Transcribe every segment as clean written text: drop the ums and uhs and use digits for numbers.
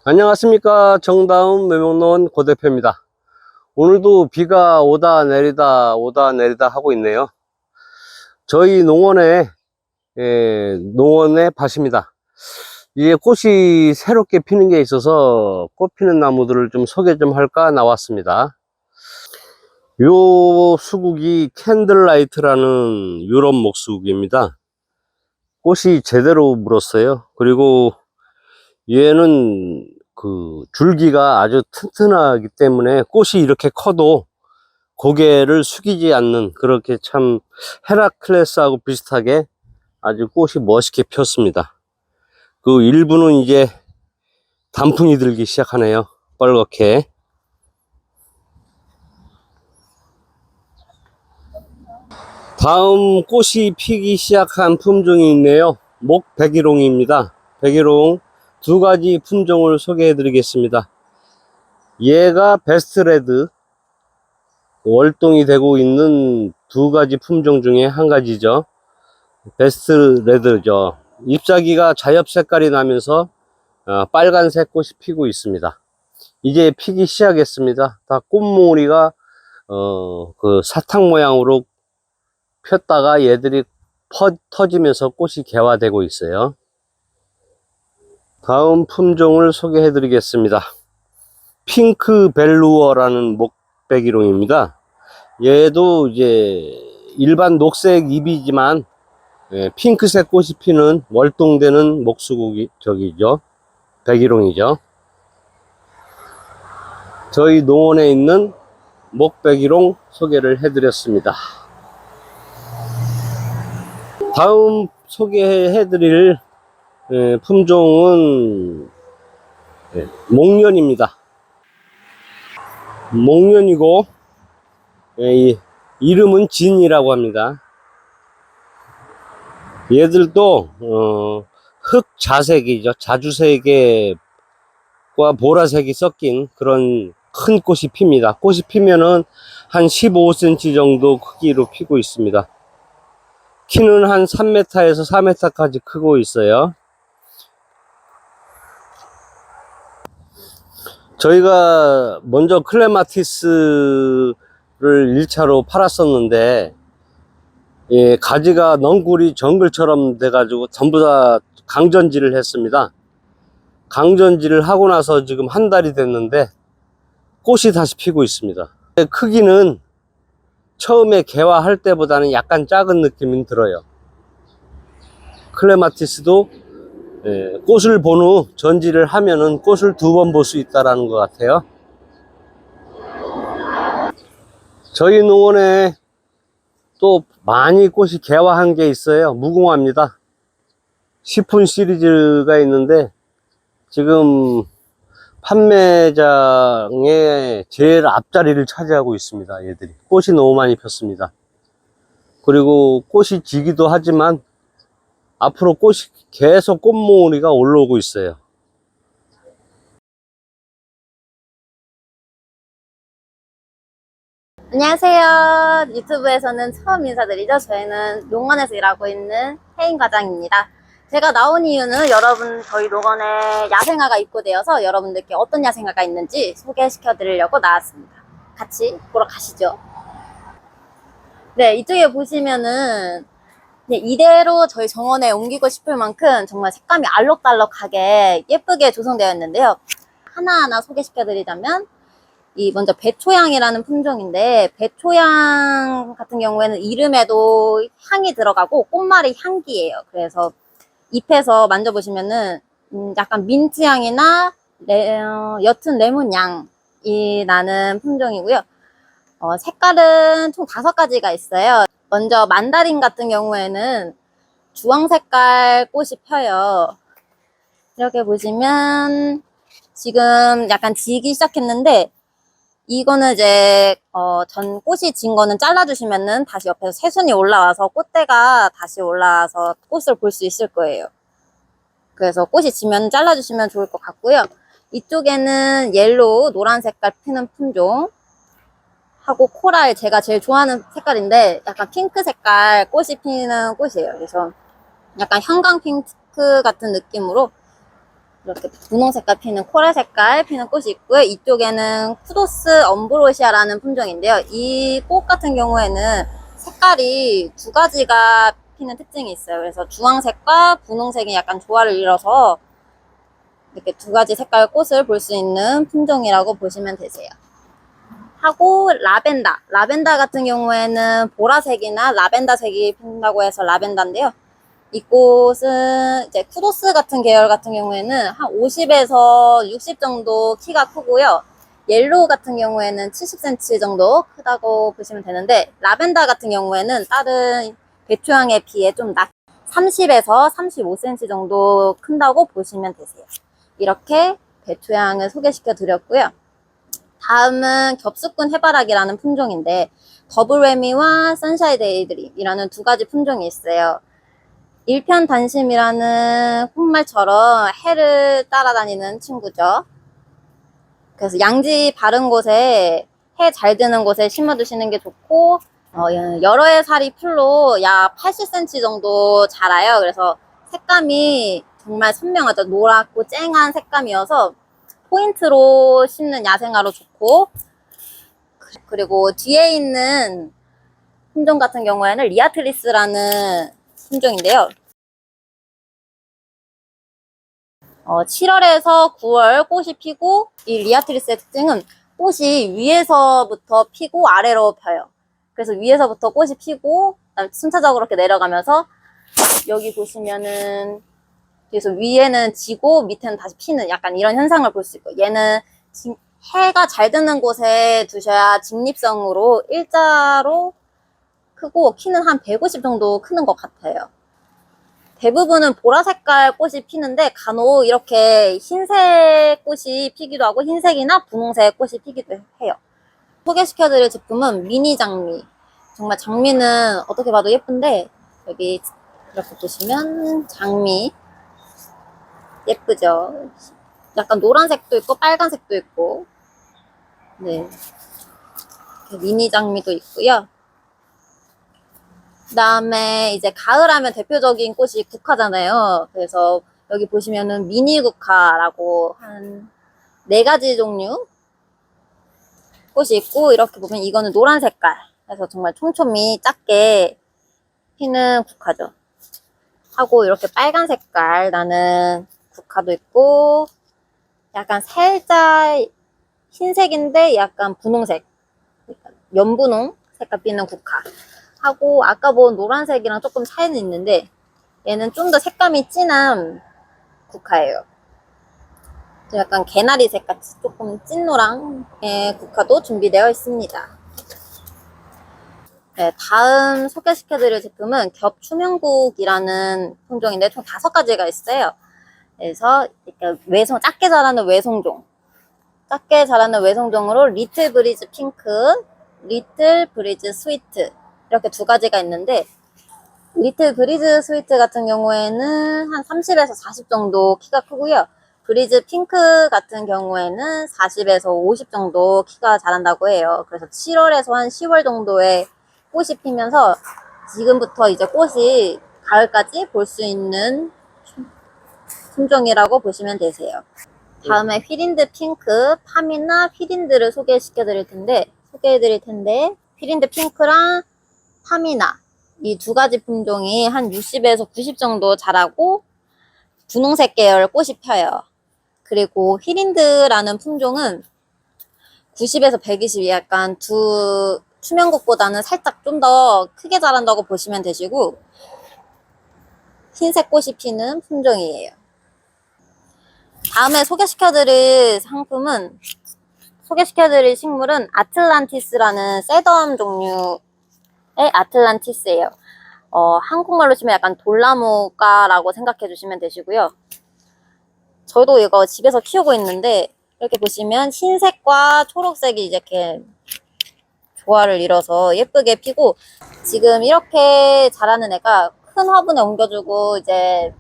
안녕하십니까. 정다운 묘목농원 고대표입니다. 오늘도 비가 오다 내리다 하고 있네요. 저희 농원의 밭입니다. 이게 꽃이 새롭게 피는 게 있어서 꽃 피는 나무들을 좀 소개 좀 할까 나왔습니다. 요 수국이 캔들라이트라는 유럽 목수국입니다. 꽃이 제대로 물었어요. 그리고 얘는 그 줄기가 아주 튼튼하기 때문에 꽃이 이렇게 커도 고개를 숙이지 않는, 그렇게 참 헤라클레스하고 비슷하게 아주 꽃이 멋있게 폈습니다. 그 일부는 이제 단풍이 들기 시작하네요. 빨갛게. 다음 꽃이 피기 시작한 품종이 있네요. 목백일홍입니다. 백일홍 두 가지 품종을 소개해 드리겠습니다. 얘가 베스트레드, 월동이 되고 있는 두 가지 품종 중에 한 가지죠. 베스트레드죠. 잎사귀가 자엽 색깔이 나면서 빨간색 꽃이 피고 있습니다. 이제 피기 시작했습니다. 다 꽃무늬가 그 사탕 모양으로 폈다가 얘들이 터지면서 꽃이 개화되고 있어요. 다음 품종을 소개해 드리겠습니다. 핑크 벨루어라는 목백일홍입니다. 얘도 이제 일반 녹색 잎이지만 핑크색 꽃이 피는 월동되는 목수국이 저기죠. 백일홍이죠. 저희 농원에 있는 목백일홍 소개를 해 드렸습니다. 다음 소개해 드릴 품종은 목련입니다. 목련이고 이름은 진이라고 합니다. 얘들도 흑자색이죠. 자주색과 보라색이 섞인 그런 큰 꽃이 핍니다. 꽃이 피면은 한 15cm 정도 크기로 피고 있습니다. 키는 한 3m에서 4m까지 크고 있어요. 저희가 먼저 클레마티스를 1차로 팔았었는데 가지가 넝굴이 정글처럼 돼가지고 전부 다 강전지를 했습니다. 강전지를 하고 나서 지금 한 달이 됐는데 꽃이 다시 피고 있습니다. 크기는 처음에 개화할 때보다는 약간 작은 느낌이 들어요. 클레마티스도 꽃을 본 후 전지를 하면은 꽃을 두 번 볼 수 있다라는 것 같아요. 저희 농원에 또 많이 꽃이 개화한 게 있어요. 무궁화입니다. 시폰 시리즈가 있는데 지금 판매장에 제일 앞자리를 차지하고 있습니다. 얘들이 꽃이 너무 많이 폈습니다. 그리고 꽃이 지기도 하지만 앞으로 꽃이 계속 꽃무늬가 올라오고 있어요. 안녕하세요. 유튜브에서는 처음 인사드리죠. 저희는 농원에서 일하고 있는 혜인 과장입니다. 제가 나온 이유는 여러분 저희 농원에 야생화가 입고되어서 여러분들께 어떤 야생화가 있는지 소개시켜 드리려고 나왔습니다. 같이 보러 가시죠. 네, 이쪽에 보시면은 이대로 저희 정원에 옮기고 싶을 만큼 정말 색감이 알록달록하게 예쁘게 조성되어 있는데요. 하나하나 소개시켜 드리자면 먼저 배초향이라는 품종인데, 배초향 같은 경우에는 이름에도 향이 들어가고 꽃말이 향기예요. 그래서 잎에서 만져보시면은 약간 민트 향이나 옅은 레몬 향이 나는 품종이고요. 색깔은 총 5가지가 있어요. 먼저 만다린 같은 경우에는 주황 색깔 꽃이 펴요. 이렇게 보시면 지금 약간 지기 시작했는데, 이거는 이제 전 꽃이 진 거는 잘라주시면은 다시 옆에서 새순이 올라와서 꽃대가 다시 올라와서 꽃을 볼 수 있을 거예요. 그래서 꽃이 지면 잘라주시면 좋을 것 같고요. 이쪽에는 옐로우, 노란 색깔 피는 품종 하고 코랄, 제가 제일 좋아하는 색깔인데 약간 핑크 색깔 꽃이 피는 꽃이에요. 그래서 약간 형광 핑크 같은 느낌으로 이렇게 분홍 색깔 피는 코랄 색깔 피는 꽃이 있고요. 이쪽에는 쿠도스 엄브로시아라는 품종인데요. 이 꽃 같은 경우에는 색깔이 두 가지가 피는 특징이 있어요. 그래서 주황색과 분홍색이 약간 조화를 이뤄서 이렇게 두 가지 색깔 꽃을 볼 수 있는 품종이라고 보시면 되세요. 하고 라벤더 같은 경우에는 보라색이나 라벤더색이 핀다고 해서 라벤더인데요. 이 꽃은 이제 쿠도스 같은 계열 같은 경우에는 한 50에서 60 정도 키가 크고요. 옐로우 같은 경우에는 70cm 정도 크다고 보시면 되는데, 라벤더 같은 경우에는 다른 배추향에 비해 좀 30에서 35cm 정도 큰다고 보시면 되세요. 이렇게 배추향을 소개시켜 드렸고요. 다음은 겹수꾼 해바라기라는 품종인데, 더블웨미와 선샤인 데이드림이라는 두 가지 품종이 있어요. 일편단심이라는 콩말처럼 해를 따라다니는 친구죠. 그래서 양지 바른 곳에, 해 잘 드는 곳에 심어두시는 게 좋고, 여러 해 살이 풀로 약 80cm 정도 자라요. 그래서 색감이 정말 선명하죠. 노랗고 쨍한 색감이어서 포인트로 심는 야생화로 좋고, 그리고 뒤에 있는 품종 같은 경우에는 리아트리스라는 품종인데요. 7월에서 9월 꽃이 피고, 이 리아트리스의 특징은 꽃이 위에서부터 피고 아래로 펴요. 그래서 위에서부터 꽃이 피고 순차적으로 이렇게 내려가면서, 여기 보시면은 그래서 위에는 지고 밑에는 다시 피는 약간 이런 현상을 볼 수 있고, 얘는 해가 잘 드는 곳에 두셔야 직립성으로 일자로 크고 키는 한 150 정도 크는 것 같아요. 대부분은 보라 색깔 꽃이 피는데 간혹 이렇게 흰색 꽃이 피기도 하고 흰색이나 분홍색 꽃이 피기도 해요. 소개시켜드릴 제품은 미니 장미. 정말 장미는 어떻게 봐도 예쁜데, 여기 이렇게 보시면 장미 예쁘죠? 약간 노란색도 있고 빨간색도 있고, 네, 미니 장미도 있고요. 그 다음에 이제 가을 하면 대표적인 꽃이 국화잖아요. 그래서 여기 보시면은 미니 국화라고 한 4가지 종류 꽃이 있고, 이렇게 보면 이거는 노란 색깔. 그래서 정말 촘촘히 작게 피는 국화죠. 하고 이렇게 빨간 색깔 나는 국화도 있고, 약간 살짝 흰색인데 약간 분홍색, 연분홍 색깔 피는 국화. 하고 아까 본 노란색이랑 조금 차이는 있는데, 얘는 좀 더 색감이 진한 국화예요. 약간 개나리 색같이 조금 찐노랑의 국화도 준비되어 있습니다. 네, 다음 소개시켜드릴 제품은 겹추명국이라는 품종인데 총 5가지가 있어요. 그래서 작게 자라는 외송종, 작게 자라는 외송종으로 리틀 브리즈 핑크, 리틀 브리즈 스위트, 이렇게 2가지가 있는데, 리틀 브리즈 스위트 같은 경우에는 한 30에서 40 정도 키가 크고요. 브리즈 핑크 같은 경우에는 40에서 50 정도 키가 자란다고 해요. 그래서 7월에서 한 10월 정도에 꽃이 피면서 지금부터 이제 꽃이 가을까지 볼 수 있는 품종이라고 보시면 되세요. 다음에 휘린드 핑크, 파미나 휘린드를 소개해 드릴 텐데, 휘린드 핑크랑 파미나 이 2가지 품종이 한 60에서 90 정도 자라고 분홍색 계열 꽃이 펴요. 그리고 휘린드라는 품종은 90에서 120이 약간 추명국보다는 살짝 좀 더 크게 자란다고 보시면 되시고, 흰색 꽃이 피는 품종이에요. 다음에 소개시켜드릴 식물은 아틀란티스라는 세덤 종류의 아틀란티스예요. 한국말로 치면 약간 돌나무과라고 생각해 주시면 되시고요. 저도 이거 집에서 키우고 있는데, 이렇게 보시면 흰색과 초록색이 이렇게 조화를 이뤄서 예쁘게 피고, 지금 이렇게 자라는 애가 큰 화분에 옮겨주고 이제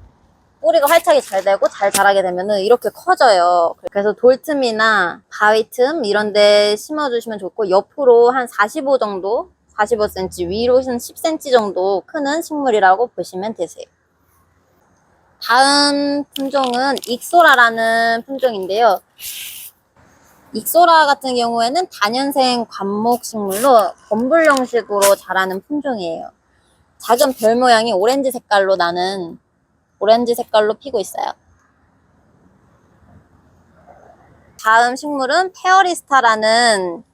뿌리가 활착이 잘 되고 잘 자라게 되면은 이렇게 커져요. 그래서 돌틈이나 바위 틈 이런 데 심어주시면 좋고, 옆으로 한 45 정도, 45cm, 위로 한 10cm 정도 크는 식물이라고 보시면 되세요. 다음 품종은 익소라라는 품종인데요. 익소라 같은 경우에는 다년생 관목식물로 건불 형식으로 자라는 품종이에요. 작은 별 모양이 오렌지 색깔로 피고 있어요. 다음 식물은 페어리스타라는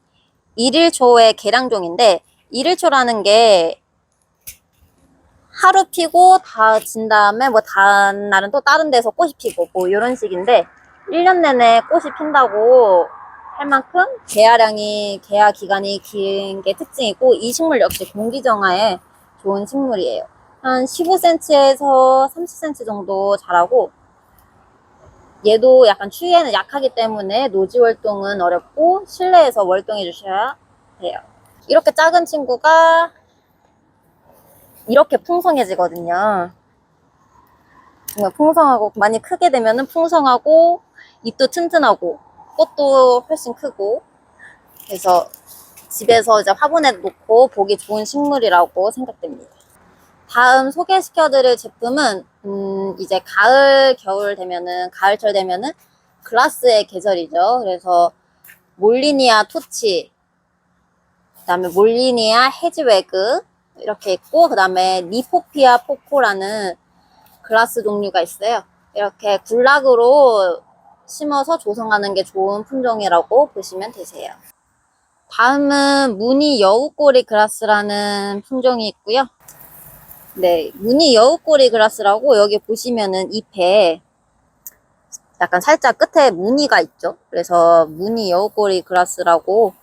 일일초의 계량종인데, 일일초라는 게 하루 피고 다 진 다음에 뭐 다음 날은 또 다른 데서 꽃이 피고 뭐 이런 식인데, 1년 내내 꽃이 핀다고 할 만큼 개화 기간이 긴 게 특징이고, 이 식물 역시 공기 정화에 좋은 식물이에요. 한 15cm에서 30cm 정도 자라고, 얘도 약간 추위에는 약하기 때문에 노지 월동은 어렵고 실내에서 월동해 주셔야 돼요. 이렇게 작은 친구가 이렇게 풍성해지거든요. 정말 풍성하고, 많이 크게 되면은 풍성하고 잎도 튼튼하고 꽃도 훨씬 크고, 그래서 집에서 이제 화분에 놓고 보기 좋은 식물이라고 생각됩니다. 다음 소개시켜드릴 제품은 이제 가을철 되면은 글라스의 계절이죠. 그래서 몰리니아 토치, 그 다음에 몰리니아 헤지웨그 이렇게 있고, 그 다음에 리포피아 포코라는 글라스 종류가 있어요. 이렇게 굴락으로 심어서 조성하는 게 좋은 품종이라고 보시면 되세요. 다음은 무늬 여우꼬리 글라스라는 품종이 있고요. 네, 무늬 여우꼬리 글라스라고, 여기 보시면은 잎에 약간 살짝 끝에 무늬가 있죠. 그래서 무늬 여우꼬리 글라스라고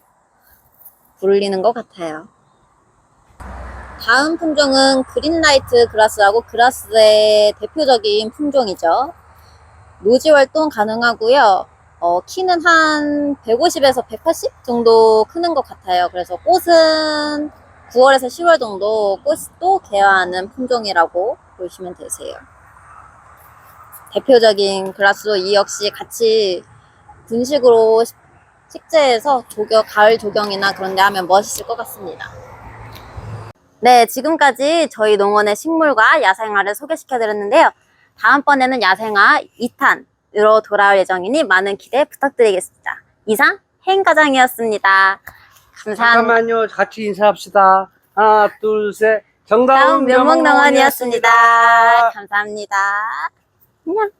불리는 것 같아요. 다음 품종은 그린라이트 글라스라고, 글라스의 대표적인 품종이죠. 노지 활동 가능하고요. 키는 한 150에서 180 정도 크는 것 같아요. 그래서 꽃은 9월에서 10월 정도 꽃도 개화하는 품종이라고 보시면 되세요. 대표적인 글라스로 이 역시 같이 분식으로 식재해서 가을 조경이나 그런 데 하면 멋있을 것 같습니다. 네, 지금까지 저희 농원의 식물과 야생화를 소개시켜 드렸는데요. 다음번에는 야생화 2탄으로 돌아올 예정이니 많은 기대 부탁드리겠습니다. 이상 해인과장이었습니다. 감사합니다. 잠깐만요. 같이 인사합시다. 하나, 둘, 셋. 정다운 다음 묘목농원이었습니다. 감사합니다. 안녕.